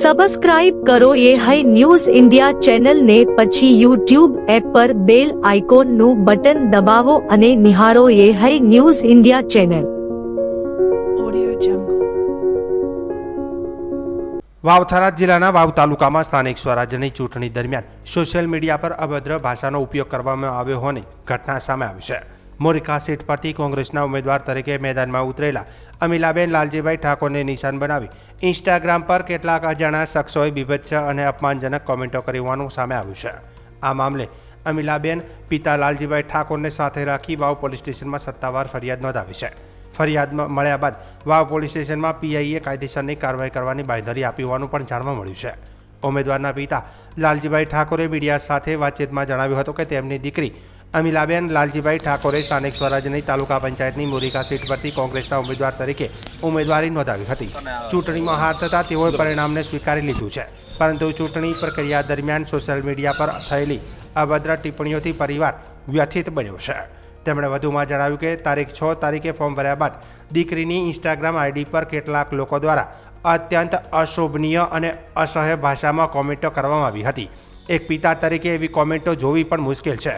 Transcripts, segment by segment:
Subscribe કરો ये है न्यूज़ इंडिया चैनल ने પછી YouTube એપ પર બેલ આઇકોનનું બટન દબાવો અને નિહાળો ये है news India channel. Vav Tharad જિલ્લાના વાવ તાલુકામાં સ્થાનિક સ્વરાજ્યની ચૂંટણી દરમિયાન સોશિયલ મીડિયા પર અભદ્ર ભાષાનો ઉપયોગ કરવામાં આવ્યો હોવાની ઘટના સામે આવી છે। મોરિકા સીટ પરથી કોંગ્રેસના ઉમેદવાર તરીકે મેદાનમાં ઉતરેલા અમીલાબેન લાલજીભાઈ ઠાકોરને નિશાન બનાવી ઇન્સ્ટાગ્રામ પર કેટલાક અજાણ્યા શખ્સોએ બીભત્સ અને અપમાનજનક કોમેન્ટો કરી હોવાનું સામે આવ્યું છે। આ મામલે અમીલાબેન પિતા લાલજીભાઈ ઠાકોરને સાથે રાખી વાવ પોલીસ સ્ટેશનમાં સત્તાવાર ફરિયાદ નોંધાવી છે। ફરિયાદ મળ્યા બાદ વાવ પોલીસ સ્ટેશનમાં પીઆઈએ કાયદેસરની કાર્યવાહી કરવાની બાંયધરી આપી હોવાનું પણ જાણવા મળ્યું છે। ઉમેદવારના પિતા લાલજીભાઈ ઠાકોરે મીડિયા સાથે વાતચીતમાં જણાવ્યું હતું કે તેમની દીકરી અમીલાબેન લાલજીભાઈ ઠાકોરે સ્થાનિક સ્વરાજ્યની તાલુકા પંચાયતની મોરિકા સીટ પરથી કોંગ્રેસના ઉમેદવાર તરીકે ઉમેદવારી નોંધાવી હતી। ચૂંટણીમાં હાર થતાં તેઓએ પરિણામને સ્વીકારી લીધું છે, પરંતુ ચૂંટણી પ્રક્રિયા દરમિયાન સોશિયલ મીડિયા પર થયેલી અભદ્ર ટિપ્પણીઓથી પરિવાર વ્યથિત બન્યો છે। તેમણે વધુમાં જણાવ્યું કે તારીખ 6 તારીખે ફોર્મ ભર્યા બાદ દીકરીની ઇન્સ્ટાગ્રામ આઈડી પર કેટલાક લોકો દ્વારા અત્યંત અશોભનીય અને અસહ્ય ભાષામાં કોમેન્ટો કરવામાં આવી હતી। એક પિતા તરીકે એવી કોમેન્ટો જોવી પણ મુશ્કેલ છે।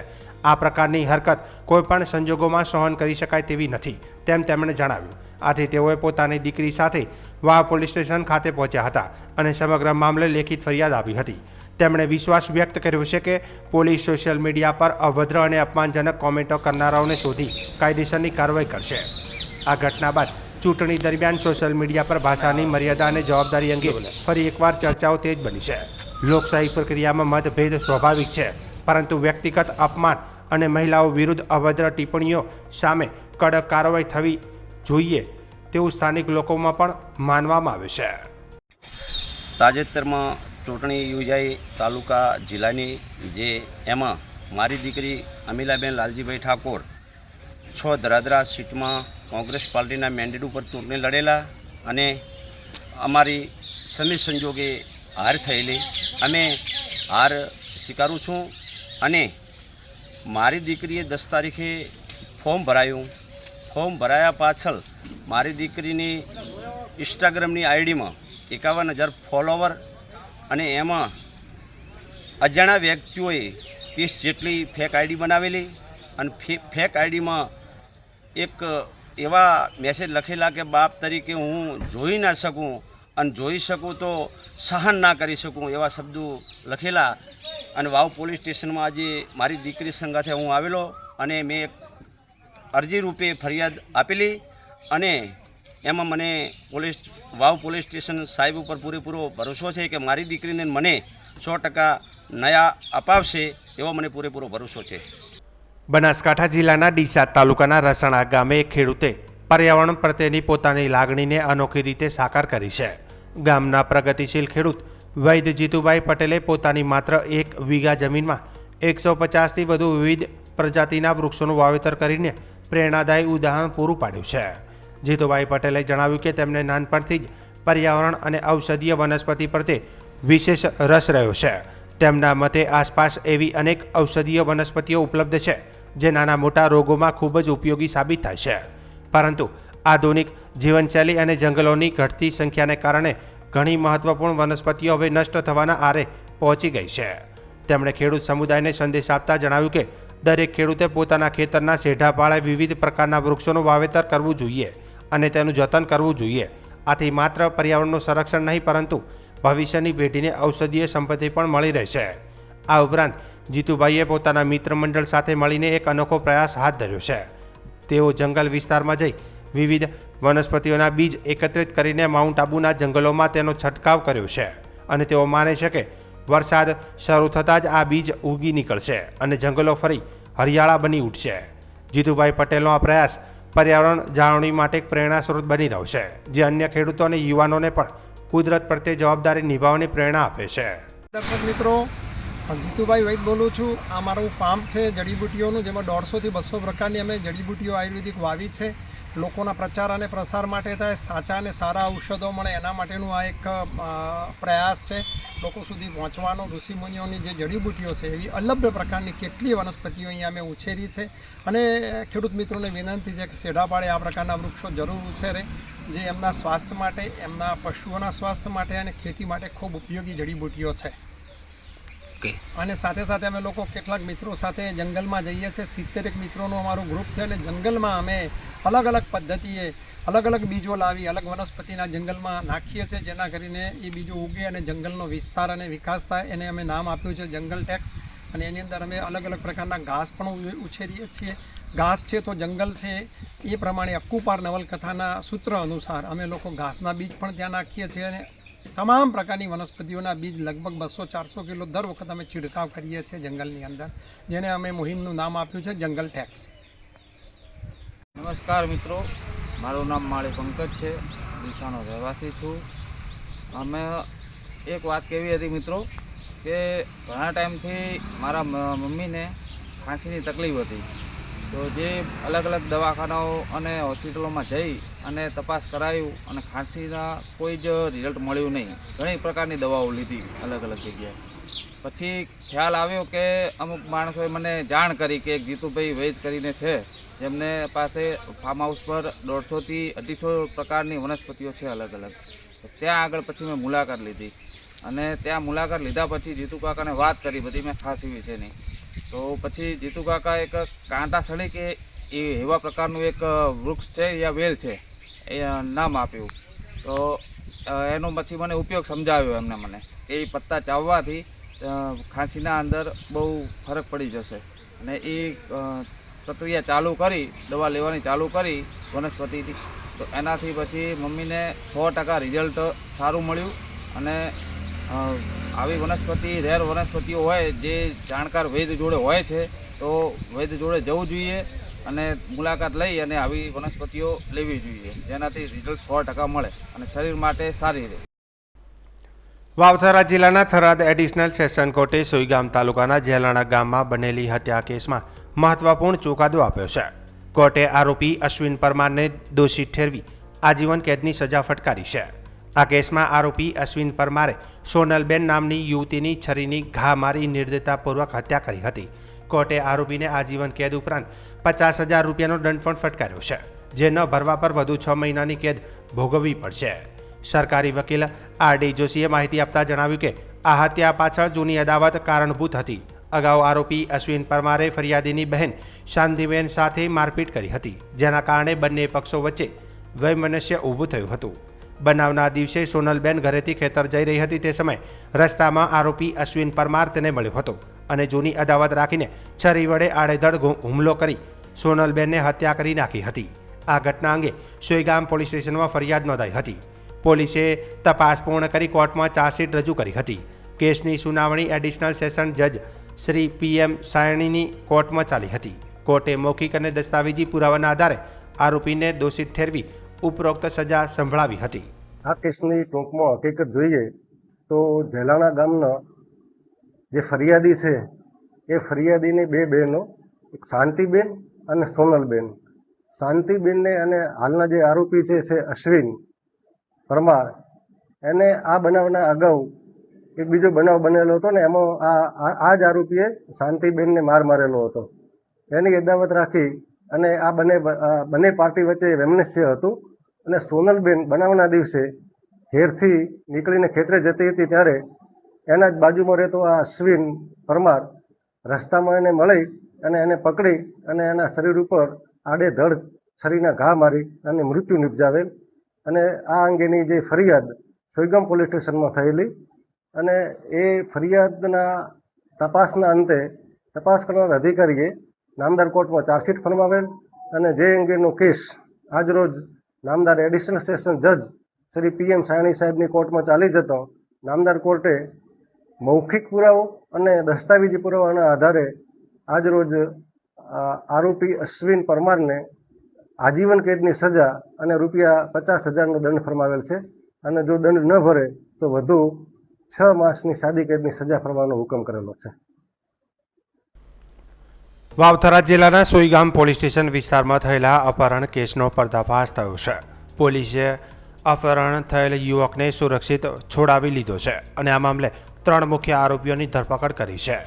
આ પ્રકારની હરકત કોઈપણ સંજોગોમાં સહન કરી શકાય તેવી નથી તેમ તેમણે જણાવ્યું। આથી તેઓએ પોતાની દીકરી સાથે વાવ પોલીસ સ્ટેશન ખાતે પહોંચ્યા હતા અને સમગ્ર મામલે લેખિત ફરિયાદ આપી હતી। તેમણે વિશ્વાસ વ્યક્ત કર્યો છે કે પોલીસ સોશિયલ મીડિયા પર અભદ્ર અને અપમાનજનક કોમેન્ટો કરનારાઓને શોધી કાયદેસરની કાર્યવાહી કરશે। આ ઘટના બાદ ચૂંટણી દરમિયાન સોશિયલ મીડિયા પર ભાષાની મર્યાદા અને જવાબદારી અંગે ફરી એકવાર ચર્ચાઓ તેજ બની છે। લોકશાહી પ્રક્રિયામાં મતભેદ સ્વાભાવિક છે, પરંતુ વ્યક્તિગત અપમાન અને મહિલાઓ વિરુદ્ધ અભદ્ર ટિપ્પણીઓ સામે કડક કાર્યવાહી થવી જોઈએ તેવું સ્થાનિક લોકોમાં પણ માનવામાં આવે છે। તાજેતરમાં ચૂંટણી યોજાઈ તાલુકા જિલ્લાની, જે એમાં મારી દીકરી અમીલાબેન લાલજીભાઈ ઠાકોર 6 ધરાધરા સીટમાં કોંગ્રેસ પાર્ટીના મેન્ડેટ ઉપર ચૂંટણી લડેલા અને અમારી સમી સંજોગે હાર થયેલી। અમે હાર સ્વીકારું છું અને મારી દીકરીએ 10 તારીખે ફોર્મ ભરાયું। ફોર્મ ભરાયા પાછળ મારી દીકરીની ઇન્સ્ટાગ્રામની આઈડીમાં 51,000 ફોલોવર અને એમાં અજાણ્યા વ્યક્તિઓએ 30 જેટલી ફેક આઈડી બનાવેલી અને ફેક આઈડીમાં એક એવા મેસેજ લખેલા કે બાપ તરીકે હું જોઈ ના શકું અને જોઈ શકું તો સહન ના કરી શકું એવા શબ્દો લખેલા। અને વાવ પોલીસ સ્ટેશનમાં આજે મારી દીકરી સંગાથે હું આવેલો અને મેં એક અરજી રૂપે ફરિયાદ આપેલી અને એમાં મને વાવ પોલીસ સ્ટેશન સાહેબ ઉપર પૂરેપૂરો ભરોસો છે કે મારી દીકરીને મને 100% ન્યાય અપાવશે એવો મને પૂરેપૂરો ભરોસો છે। બનાસકાંઠા જિલ્લાના ડીસા તાલુકાના રસણા ગામે એક ખેડૂતે પર્યાવરણ પ્રત્યેની પોતાની લાગણીને અનોખી રીતે સાકાર કરી છે। ગામના પ્રગતિશીલ ખેડૂત વૈદ્ય જીતુભાઈ પટેલે પોતાની માત્ર 1 વીઘા જમીનમાં 150થી વધુ વિવિધ પ્રજાતિના વૃક્ષોનું વાવેતર કરીને પ્રેરણાદાયી ઉદાહરણ પૂરું પાડ્યું છે। જીતુભાઈ પટેલે જણાવ્યું કે તેમને નાનપણથી જ પર્યાવરણ અને ઔષધીય વનસ્પતિ પ્રત્યે વિશેષ રસ રહ્યો છે। તેમના મતે આસપાસ એવી અનેક ઔષધીય વનસ્પતિઓ ઉપલબ્ધ છે જે નાના મોટા રોગોમાં ખૂબ જ ઉપયોગી સાબિત થાય છે, પરંતુ આધુનિક જીવનશૈલી અને જંગલોની ઘટતી સંખ્યાને કારણે ઘણી મહત્વપૂર્ણ વનસ્પતિઓ હવે નષ્ટ થવાના આરે પહોંચી ગઈ છે। તેમણે ખેડૂત સમુદાયને સંદેશ આપતા જણાવ્યું કે દરેક ખેડૂતે પોતાના ખેતરના સેઢા પાળે વિવિધ પ્રકારના વૃક્ષોનું વાવેતર કરવું જોઈએ અને તેનું જતન કરવું જોઈએ। આથી માત્ર પર્યાવરણનું સંરક્ષણ નહીં, પરંતુ ભવિષ્યની પેઢીને ઔષધીય સંપત્તિ પણ મળી રહેશે। આ ઉપરાંત જીતુભાઈએ પોતાના મિત્ર મંડળ સાથે મળીને એક અનોખો પ્રયાસ હાથ ધર્યો છે। તેઓ જંગલ વિસ્તારમાં જઈ વિવિધ વનસ્પતિઓના બીજ એકત્રિત કરીને માઉન્ટ આબુના જંગલોમાં તેનો છંટકાવ કર્યો છે અને તેઓ માને છે કે વરસાદ શરૂ થતાં જ આ બીજ ઉગી નીકળશે અને જંગલો ફરી હરિયાળા બની ઉઠશે। જીતુભાઈ પટેલનો આ પ્રયાસ પર્યાવરણ જાળવણી માટે એક પ્રેરણા સ્ત્રોત બની રહ્યો છે, જે અન્ય ખેડૂતો અને યુવાનોને પણ કુદરત પ્રત્યે જવાબદારી નિભાવવાની પ્રેરણા આપે છે। દર્શક મિત્રો, જીતુભાઈ વૈદ બોલું છું। આ મારું ફાર્મ છે જડીબુટીઓનું, જેમાં 150થી 200 પ્રકારની અમે જડીબુટીઓ આયુર્વેદિક વાવી છે। લોકોના પ્રચાર અને પ્રસાર માટે થાય, સાચા અને સારા ઔષધો મળે એના માટેનું આ એક પ્રયાસ છે। લોકો સુધી પહોંચવાનો ઋષિમુનિઓની જે જડીબુટીઓ છે એવી અલભ્ય પ્રકારની કેટલીય વનસ્પતિઓ અહીંયા અમે ઉછેરી છે અને ખેડૂત મિત્રોને વિનંતી છે કે સેઢાપાળે આ પ્રકારના વૃક્ષો જરૂર ઉછેરે। જે એમના સ્વાસ્થ્ય માટે, એમના પશુઓના સ્વાસ્થ્ય માટે અને ખેતી માટે ખૂબ ઉપયોગી જડીબુટ્ટીઓ છે. અને સાથે સાથે અમે લોકો કેટલાક મિત્રો સાથે જંગલમાં જઈએ છીએ. 70 મિત્રોનું અમારું ગ્રુપ છે અને જંગલમાં અમે અલગ અલગ પદ્ધતિએ અલગ અલગ બીજો લાવી અલગ વનસ્પતિના જંગલમાં નાખીએ છીએ, જેના કરીને એ બીજો ઉગે અને જંગલનો વિસ્તાર અને વિકાસ થાય. એને અમે નામ આપ્યું છે જંગલ ટેક્સ. અને એની અંદર અમે અલગ અલગ પ્રકારના ઘાસ પણ ઉછેરીએ છીએ. ઘાસ છે તો જંગલ છે, એ પ્રમાણે અક્કુપાર નવલકથાના સૂત્ર અનુસાર અમે લોકો ઘાસના બીજ પણ ત્યાં નાખીએ છીએ અને તમામ પ્રકારની વનસ્પતિઓના બીજ લગભગ 200-400 કિલો દર વખત અમે છિડકાવ કરીએ છીએ જંગલની અંદર, જેને અમે મુહિમનું નામ આપ્યું છે જંગલ ટેક્સ. નમસ્કાર મિત્રો, મારું નામ માળી પંકજ છે, ડીસાનો રહેવાસી છું. અમે એક વાત કહેવી હતી મિત્રો કે ઘણા ટાઈમથી મારા મમ્મીને ખાંસીની તકલીફ હતી. તો જે અલગ અલગ દવાખાનાઓ અને હોસ્પિટલોમાં જઈ અને તપાસ કરાયું અને ખાંસીના કોઈ જ રિઝલ્ટ મળ્યું નહીં. ઘણી પ્રકારની દવાઓ લીધી અલગ અલગ જગ્યાએ. પછી ખ્યાલ આવ્યો કે અમુક માણસોએ મને જાણ કરી કે એક જીતુભાઈ વૈદ કરીને છે, જેમને પાસે ફાર્મ હાઉસ પર 150 થી 250 પ્રકારની વનસ્પતિઓ છે અલગ અલગ. ત્યાં આગળ પછી મેં મુલાકાત લીધી અને ત્યાં મુલાકાત લીધા પછી જીતુ કાકાને વાત કરી બધી મેં ખાંસી વિશેની. તો પછી જીતુ કાકા એક કાંટાસળી કે એવા પ્રકારનું એક વૃક્ષ છે યા વેલ છે એ નામ આપ્યું. તો એનો પછી મને ઉપયોગ સમજાવ્યો એમને મને કે એ પત્તા ચાવવાથી ખાંસીના અંદર બહુ ફરક પડી જશે. અને એ પ્રક્રિયા ચાલુ કરી, દવા લેવાની ચાલુ કરી વનસ્પતિથી. તો એનાથી પછી મમ્મીને 100% રિઝલ્ટ સારું મળ્યું. અને આવી વનસ્પતિ રેર વનસ્પતિઓ હોય જે જાણકાર વૈદ જોડે હોય છે તો વૈદ જોડે જવું જોઈએ અને મુલાકાત લઈ અને આવી વનસ્પતિઓ લેવી જોઈએ, જેનાથી રિઝલ્ટ 100% મળે અને શરીર માટે સારી રહે. વાવથરા જિલ્લાના થરાદ એડિશનલ સેશન કોર્ટે સોઈગામ તાલુકાના જેલાણા ગામમાં બનેલી હત્યા કેસમાં મહત્વપૂર્ણ ચુકાદો આપ્યો છે. કોર્ટે આરોપી અશ્વિન પરમારને દોષિત ઠેરવી આજીવન કેદની સજા ફટકારી છે. આ કેસમાં આરોપી અશ્વિન પરમારે સોનલબેન નામની યુવતીની છરીની ઘા મારી નિર્દયતાપૂર્વક હત્યા કરી હતી. કોર્ટે આરોપીને આજીવન કેદ ઉપરાંત 50,000 રૂપિયાનો દંડ પણ ફટકાર્યો છે, જે ન ભરવા પર વધુ 6 મહિનાની કેદ ભોગવવી પડશે. સરકારી વકીલ R.D. જોશીએ માહિતી આપતા જણાવ્યું કે આ હત્યા પાછળ જૂની અદાવત કારણભૂત હતી. અગાઉ આરોપી અશ્વિન પરમારે ફરિયાદીની બહેન શાંતિબેન સાથે મારપીટ કરી હતી, જેના કારણે બંને પક્ષો વચ્ચે વૈમનસ્ય ઊભું થયું હતું. બનાવના દિવસે સોનલબેન ઘરેથી ખેતર જઈ રહી હતી. તે સમયે રસ્તામાં આરોપી અશ્વિન પરમાર તેને મળ્યો હતો અને જૂની અદાવત રાખીને છરી વડે આડેધડ હુમલો કરી સોનલબેનને હત્યા કરી નાખી હતી. આ ઘટના અંગે સોઈગામ પોલીસ સ્ટેશનમાં ફરિયાદ નોંધાઈ હતી. પોલીસે તપાસ પૂર્ણ કરી કોર્ટમાં ચાર્જશીટ રજૂ કરી હતી. કેસની સુનાવણી એડિશનલ સેશન જજ શ્રી PM સાયણીની કોર્ટમાં ચાલી હતી. કોર્ટે મૌખિક અને દસ્તાવેજી પુરાવાના આધારે આરોપીને દોષિત ઠેરવી ઉપરોક્ત સજા સંભળાવી હતી. આ કેસની ટૂંકમાં હકીકત જોઈએ તો જેલાણા ગામના જે ફરિયાદી છે એ ફરિયાદીની 2 બહેનો, એક શાંતિબેન અને સોનલબેન. શાંતિબેનને અને હાલના જે આરોપી છે અશ્વિન પરમાર, એને આ બનાવના અગાઉ એક બીજો બનાવ બનેલો હતો ને એમાં આ જ આરોપીએ શાંતિબેનને માર મારેલો હતો. એની અદાવત રાખી અને આ બંને પાર્ટી વચ્ચે વૈમનસ્ય હતું. અને સોનલબેન બનાવના દિવસે ઘેરથી નીકળીને ખેતરે જતી હતી ત્યારે એના જ બાજુમાં રહેતો આ અશ્વિન પરમાર રસ્તામાં એને મળી અને એને પકડી અને એના શરીર ઉપર આડેધડ છરીના ઘા મારી અને મૃત્યુ નિપજાવેલ. અને આ અંગેની જે ફરિયાદ સોઈગામ પોલીસ સ્ટેશનમાં થયેલી અને એ ફરિયાદના તપાસના અંતે તપાસ કરનાર અધિકારીએ નામદાર કોર્ટમાં ચાર્જશીટ ફરમાવેલ અને જે અંગેનો કેસ આજરોજ નામદાર એડિશનલ સેશન જજ શ્રી PM સાયણી સાહેબની કોર્ટમાં ચાલી જતો નામદાર કોર્ટે મૌખિક પુરાવો અને દસ્તાવેજી પુરાવાના આધારે આજરોજ આરોપી અશ્વિન પરમારને આજીવન કેદની સજા અને ₹50,000નો દંડ ફરમાવેલ છે. અને જો દંડ ન ભરે તો વધુ 6 માસની સાદી કેદની સજા ફરમાવવાનો હુકમ કરેલો છે. વાવથરા જિલ્લાના સોઈગામ પોલીસ સ્ટેશન વિસ્તારમાં થયેલા અપહરણ કેસનો પર્દાફાશ થયો છે. પોલીસે અપહરણ થયેલ યુવકને સુરક્ષિત છોડાવી લીધો છે અને આ મામલે 3 મુખ્ય આરોપીઓની ધરપકડ કરી છે.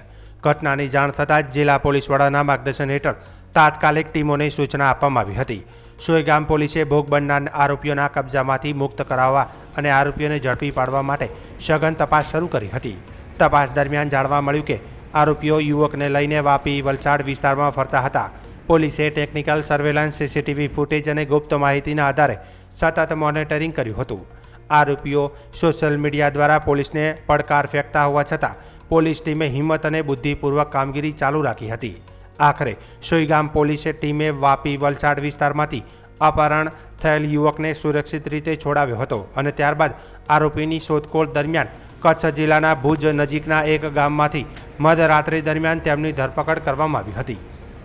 ઘટનાની જાણ થતાં જ જિલ્લા પોલીસ વડાના માર્ગદર્શન હેઠળ તાત્કાલિક ટીમોને સૂચના આપવામાં આવી હતી. સોયગામ પોલીસે ભોગ બનનાર આરોપીઓના કબજામાંથી મુક્ત કરાવવા અને આરોપીઓને ઝડપી પાડવા માટે સઘન તપાસ શરૂ કરી હતી. તપાસ દરમિયાન જાણવા મળ્યું કે આરોપીઓ યુવકને લઈને વાપી વલસાડ વિસ્તારમાં ફરતા હતા. પોલીસે ટેકનિકલ સર્વેલન્સ, સીસીટીવી ફૂટેજ અને ગુપ્ત માહિતીના આધારે સતત મોનિટરિંગ કર્યું હતું. આરોપીઓ સોશિયલ મીડિયા દ્વારા પોલીસને પડકાર ફેંકતા હોવા છતાં પોલીસ ટીમે હિંમત અને બુદ્ધિપૂર્વક કામગીરી ચાલુ રાખી હતી. આખરે સોયગામ પોલીસે ટીમે વાપી વલસાડ વિસ્તારમાંથી અપહરણ થયેલ યુવકને સુરક્ષિત રીતે છોડાવ્યો હતો અને ત્યારબાદ આરોપીની શોધખોળ દરમિયાન કચ્છ જિલ્લાના ભુજ નજીકના એક ગામમાંથી મધરાત્રિ દરમિયાન તેમની ધરપકડ કરવામાં આવી હતી.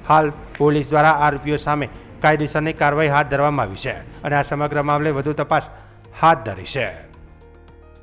હાલ પોલીસ દ્વારા આરોપીઓ સામે કાયદેસરની કાર્યવાહી હાથ ધરવામાં આવી છે અને આ સમગ્ર મામલે વધુ તપાસ હાથ ધરી છે.